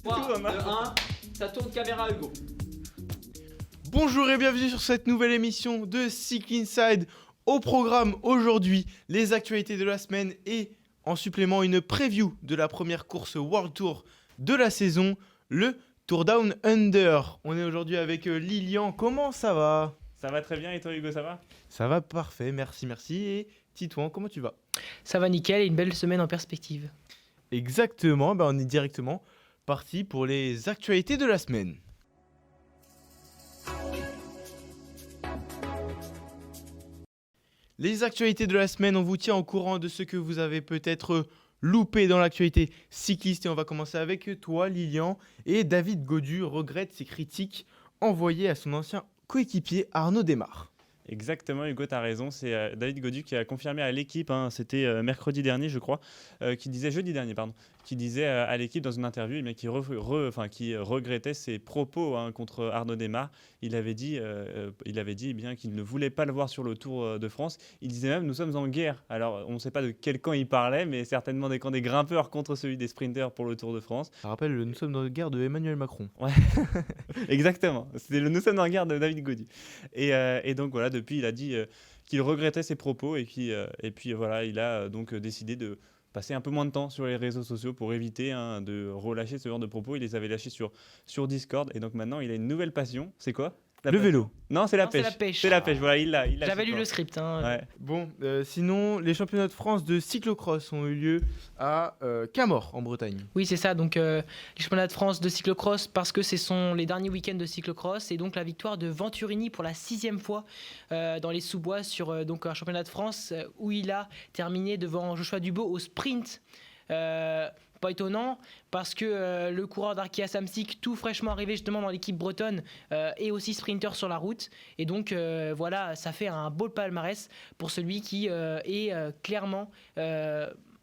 3, 2, 1, ça tourne caméra Hugo. Bonjour et bienvenue sur cette nouvelle émission de Cycle Inside. Au programme aujourd'hui, les actualités de la semaine et en supplément une preview de la première course World Tour de la saison, le Tour Down Under. On est aujourd'hui avec Lilian, comment ça va ? Ça va très bien et toi Hugo, ça va ? Ça va parfait, merci. Et Titouan, comment tu vas ? Ça va nickel et une belle semaine en perspective. Exactement, on est directement parti pour les actualités de la semaine. Les actualités de la semaine, on vous tient au courant de ce que vous avez peut-être loupé dans l'actualité cycliste. Et on va commencer avec toi, Lilian. Et David Gaudu regrette ses critiques envoyées à son ancien coéquipier Arnaud Démare. Exactement Hugo, tu as raison, c'est David Gaudu qui a confirmé à l'équipe, c'était mercredi dernier je crois, jeudi dernier, qui disait à l'équipe dans une interview qui regrettait ses propos contre Arnaud Démare. Il avait dit qu'il ne voulait pas le voir sur le Tour de France. Il disait même nous sommes en guerre. Alors on ne sait pas de quel camp il parlait, mais certainement des camps des grimpeurs contre celui des sprinters pour le Tour de France. Ça rappelle nous sommes dans la guerre de Emmanuel Macron. Ouais, exactement. C'était le nous sommes dans la guerre de David Gaudu. Et donc voilà, depuis il a dit qu'il regrettait ses propos et puis voilà, il a donc décidé de passer un peu moins de temps sur les réseaux sociaux pour éviter de relâcher ce genre de propos. Il les avait lâchés sur Discord et donc maintenant il a une nouvelle passion. C'est quoi ? Le vélo. Non, c'est la pêche. C'est la pêche. Voilà, il l'a. J'avais lu le script. Ouais. Bon, sinon, les championnats de France de cyclocross ont eu lieu à Camors, en Bretagne. Oui, c'est ça. Donc, les championnats de France de cyclocross, parce que ce sont les derniers week-ends de cyclocross. Et donc, la victoire de Venturini pour la 6e fois dans les sous-bois sur donc, un championnat de France où il a terminé devant Joshua Dubos au sprint. Pas étonnant parce que le coureur d'Arkea Samsic, tout fraîchement arrivé justement dans l'équipe bretonne, est aussi sprinter sur la route. Et donc voilà, ça fait un beau palmarès pour celui qui est clairement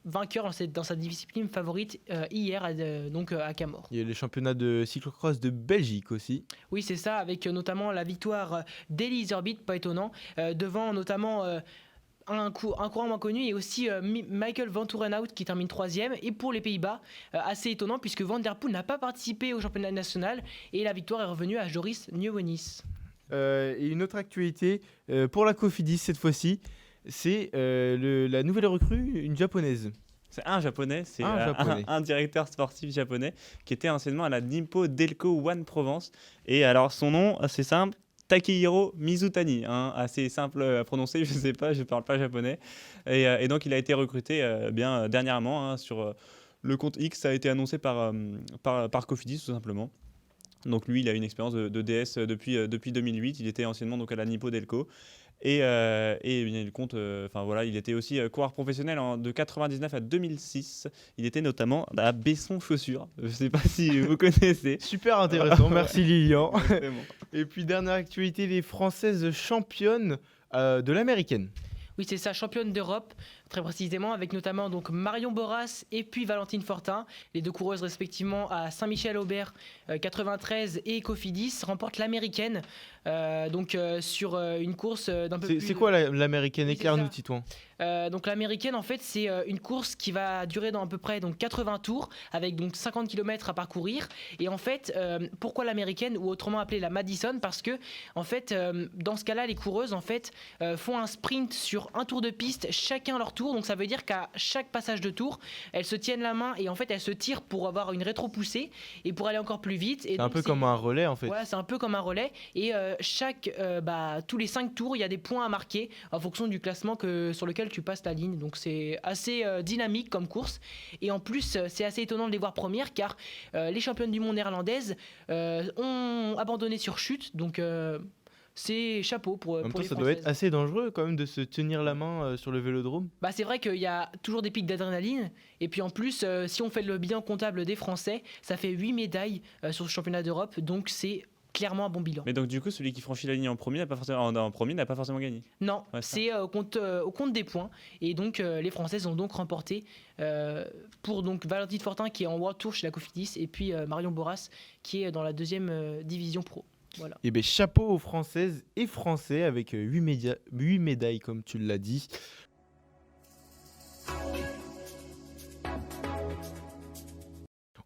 vainqueur dans sa discipline favorite hier à Camors. Il y a les championnats de cyclocross de Belgique aussi. Oui, c'est ça, avec notamment la victoire d'Eli Iserbyt, pas étonnant, devant notamment... un courant moins connu et aussi Michael Van Torenhout qui termine 3e. Et pour les Pays-Bas, assez étonnant puisque Van Der Poel n'a pas participé au championnat national et la victoire est revenue à Joris Nieuwenhuis. Et une autre actualité pour la Cofidis cette fois-ci, c'est la nouvelle recrue, une japonaise. C'est un japonais, un directeur sportif japonais qui était anciennement à la Nippo Delco One Provence. Et alors son nom, c'est simple, Takehiro Mizutani, assez simple à prononcer, je sais pas, je parle pas japonais. Et donc il a été recruté dernièrement sur le compte X, ça a été annoncé par Cofidis tout simplement. Donc lui, il a une expérience de DS depuis 2008, il était anciennement donc à la Nippo Delco. Et il compte, il était aussi coureur professionnel de 99 à 2006. Il était notamment à Besson Chaussures. Je ne sais pas si vous connaissez. Super intéressant, merci Lilian. Et puis dernière actualité, les Françaises championnes de l'américaine. Oui, c'est ça, championne d'Europe, très précisément, avec notamment donc Marion Boras et puis Valentine Fortin, les deux coureuses respectivement à Saint-Michel-Aubert 93 et Cofidis, remportent l'américaine sur une course d'un peu plus... C'est quoi l'américaine ? Éclaire-nous, Titouan. Donc l'américaine, en fait, c'est une course qui va durer dans à peu près donc 80 tours, avec donc 50 km à parcourir. Et en fait, pourquoi l'américaine, ou autrement appelée la Madison ? Parce que, en fait, dans ce cas-là, les coureuses, en fait, font un sprint sur un tour de piste, chacun leur tour. Donc ça veut dire qu'à chaque passage de tour, elles se tiennent la main et en fait, elles se tirent pour avoir une rétro-poussée et pour aller encore plus vite. Et c'est un peu comme un relais, en fait. Voilà, c'est un peu comme un relais. Et tous les 5 tours, il y a des points à marquer en fonction du classement sur lequel tu passes ta ligne. Donc c'est assez dynamique comme course. Et en plus, c'est assez étonnant de les voir premières car les championnes du monde néerlandaises ont abandonné sur chute. Donc c'est chapeau pour les Françaises. Ça doit être assez dangereux quand même de se tenir la main sur le vélodrome. C'est vrai qu'il y a toujours des pics d'adrénaline. Et puis en plus, si on fait le bilan comptable des Français, ça fait 8 médailles sur ce championnat d'Europe. Donc c'est clairement un bon bilan. Mais donc du coup, celui qui franchit la ligne en premier n'a pas forcément gagné. Non, c'est au compte des points. Et donc les Françaises ont donc remporté pour donc Valentine Fortin qui est en World Tour chez la Cofidis et puis Marion Boras qui est dans la 2e division pro. Voilà. Et bien chapeau aux Françaises et Français avec 8 médailles comme tu l'as dit.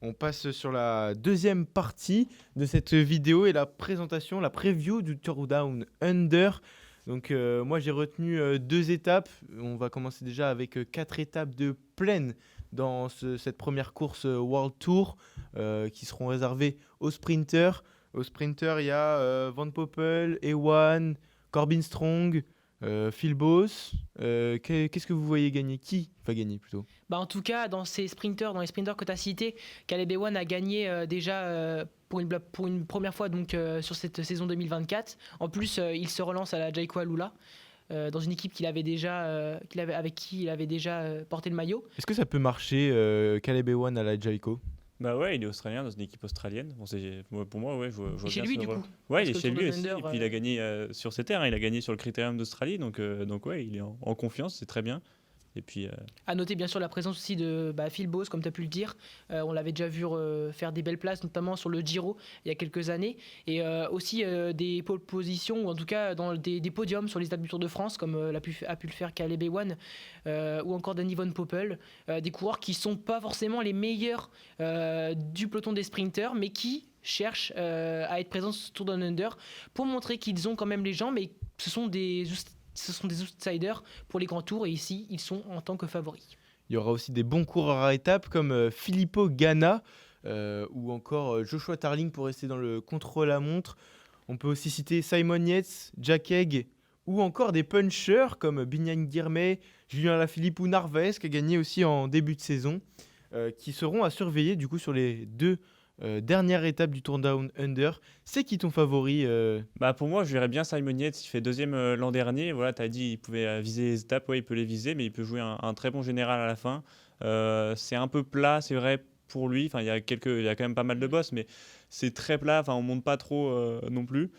On passe sur la deuxième partie de cette vidéo et la présentation, la preview du Tour Down Under. Donc moi j'ai retenu 2 étapes. On va commencer déjà avec 4 étapes de plaine dans cette première course World Tour qui seront réservées aux sprinters. Aux sprinters, il y a Van Poppel, Ewan, Corbin Strong, Phil Boss. Qu'est-ce que vous voyez gagner? Qui va gagner plutôt? En tout cas, dans les sprinters que tu as cités, Caleb Ewan a gagné déjà pour une première fois donc, sur cette saison 2024. En plus, il se relance à la Jayco Alula. Dans une équipe avec qui il avait déjà porté le maillot. Est-ce que ça peut marcher, Caleb Ewan à la Jayco? Bah ouais, il est australien dans une équipe australienne. Pour moi, ouais, je vois chez bien lui, ce du rôle. coup. Ouais, il est Parce chez que lui le aussi. Thunder, Et puis il a gagné sur ses terres. Il a gagné sur le Critérium d'Australie. Donc ouais, il est en confiance. C'est très bien. Et puis. À noter bien sûr la présence aussi de Phil Boss, comme tu as pu le dire. On l'avait déjà vu faire des belles places, notamment sur le Giro il y a quelques années. Et aussi des pole positions, ou en tout cas dans des podiums sur les étapes du Tour de France, comme a pu le faire Caleb Ewan ou encore Danny Van Poppel. Des coureurs qui ne sont pas forcément les meilleurs du peloton des sprinters, mais qui cherchent à être présents sur ce Tour Down Under pour montrer qu'ils ont quand même les jambes, mais ce sont des outsiders pour les grands tours et ici ils sont en tant que favoris. Il y aura aussi des bons coureurs à étapes comme Filippo Ganna ou encore Joshua Tarling pour rester dans le contre-la-montre. On peut aussi citer Simon Yates, Jack Haig ou encore des punchers comme Biniam Girmay, Julien Alaphilippe ou Narvaez qui a gagné aussi en début de saison qui seront à surveiller du coup sur les 2 dernière étape du Tour Down Under. C'est qui ton favori Pour moi, je verrais bien Simon Yates. Il fait 2e l'an dernier. Voilà, tu as dit qu'il pouvait viser les étapes. Ouais, il peut les viser, mais il peut jouer un très bon général à la fin. C'est un peu plat, c'est vrai, pour lui. Enfin, il y a quand même pas mal de bosses, mais c'est très plat. Enfin, on monte pas trop non plus.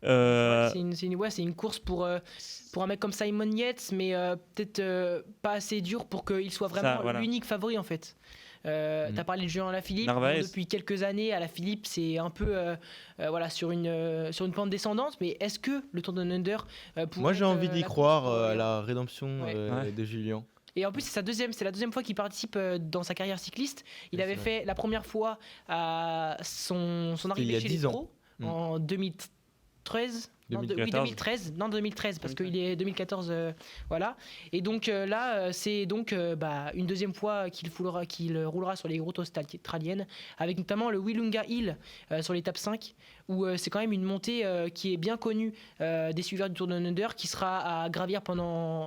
C'est une course pour un mec comme Simon Yates, mais peut-être pas assez dur pour qu'il soit vraiment l'unique favori en fait. T'as parlé de Julien Alaphilippe. Depuis quelques années, Alaphilippe c'est un peu sur une pente descendante, mais est-ce que le Tour Down Under moi j'ai envie d'y croire à la rédemption de Julien. Et en plus, c'est la deuxième fois qu'il participe dans sa carrière cycliste. Il avait fait la première fois à son arrivée chez les pros en 2013. 2013 parce qu'il est 2014 voilà. Et donc là c'est donc une deuxième fois qu'il roulera sur les routes australiennes avec notamment le Willunga Hill sur l'étape 5 où c'est quand même une montée qui est bien connue des suiveurs du Tour Down Under qui sera à gravir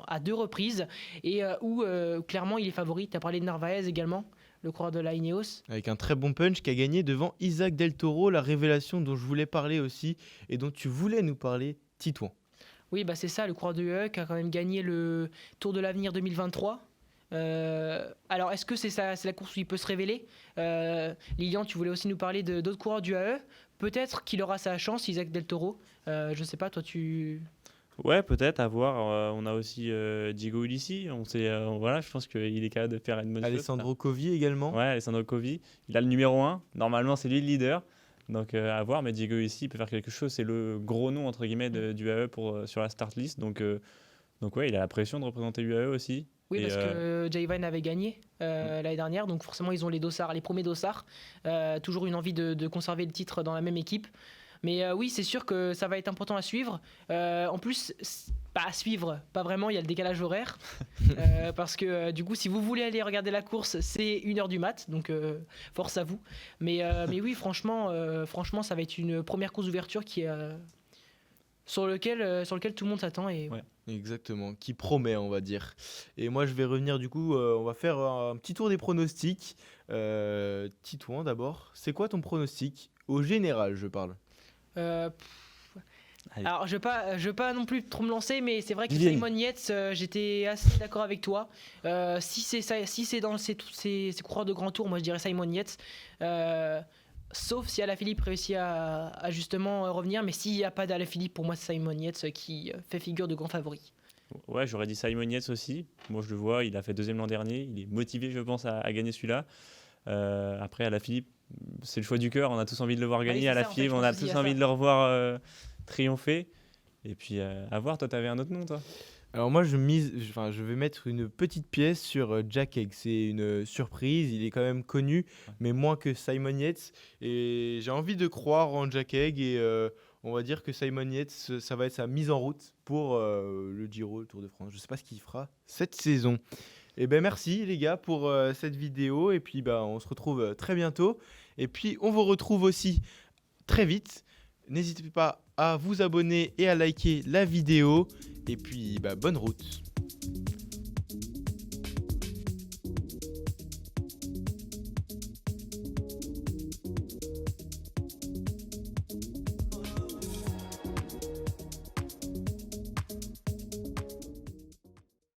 à 2 reprises et où clairement il est favori. Tu as parlé de Narvaez également, le coureur de la Ineos. Avec un très bon punch qui a gagné devant Isaac Del Toro, la révélation dont je voulais parler aussi et dont tu voulais nous parler, Titouan. Oui, c'est ça, le coureur de UAE qui a quand même gagné le Tour de l'Avenir 2023. Alors, est-ce que c'est la course où il peut se révéler Lilian, tu voulais aussi nous parler d'autres coureurs du UAE. Peut-être qu'il aura sa chance, Isaac Del Toro. Je sais pas, toi tu... Ouais, peut-être, à voir. On a aussi Diego Ulissi. Je pense qu'il est capable de faire une bonne chose. Alessandro Covi également. Ouais, Alessandro Covi. Il a le numéro 1. Normalement, c'est lui le leader. Donc, à voir. Mais Diego Ulissi, il peut faire quelque chose. C'est le gros nom, entre guillemets, du AE sur la start list. Donc ouais, il a la pression de représenter l'UAE aussi. Oui, parce que Jay Vine avait gagné l'année dernière. Donc, forcément, ils ont les premiers dossards. Toujours une envie de conserver le titre dans la même équipe. Mais oui, c'est sûr que ça va être important à suivre. En plus, pas à suivre, pas vraiment, il y a le décalage horaire. Parce que du coup, si vous voulez aller regarder la course, c'est 1h du mat, donc force à vous. Mais oui, franchement, ça va être une première course d'ouverture sur lequel tout le monde s'attend. Et... Ouais, exactement, qui promet, on va dire. Et moi, je vais revenir du coup, on va faire un petit tour des pronostics. Titouan d'abord, c'est quoi ton pronostic? Au général, je parle. Alors, je veux pas non plus trop me lancer, mais c'est vrai que Simon Yates, j'étais assez d'accord avec toi. Si c'est dans ces coureurs de grand tour, moi je dirais Simon Yates. Sauf si Alaphilippe réussit à justement revenir, mais s'il n'y a pas d'Alaphilippe, pour moi c'est Simon Yates qui fait figure de grand favori. Ouais, j'aurais dit Simon Yates aussi. Moi je le vois, il a fait 2e l'an dernier, il est motivé, je pense, à gagner celui-là. Après, Alaphilippe, c'est le choix du cœur, on a tous envie de le voir gagner. Alaphilippe, on a tous envie de le revoir triompher. Et puis, à voir, toi, t'avais un autre nom, toi? Alors moi, je vais mettre une petite pièce sur Jack Egg. C'est une surprise, il est quand même connu, mais moins que Simon Yates. Et j'ai envie de croire en Jack Egg et on va dire que Simon Yates, ça va être sa mise en route pour le Giro, le Tour de France. Je ne sais pas ce qu'il fera cette saison. Et ben merci les gars pour cette vidéo et puis on se retrouve très bientôt. Et puis on vous retrouve aussi très vite. N'hésitez pas à vous abonner et à liker la vidéo. Et puis bonne route.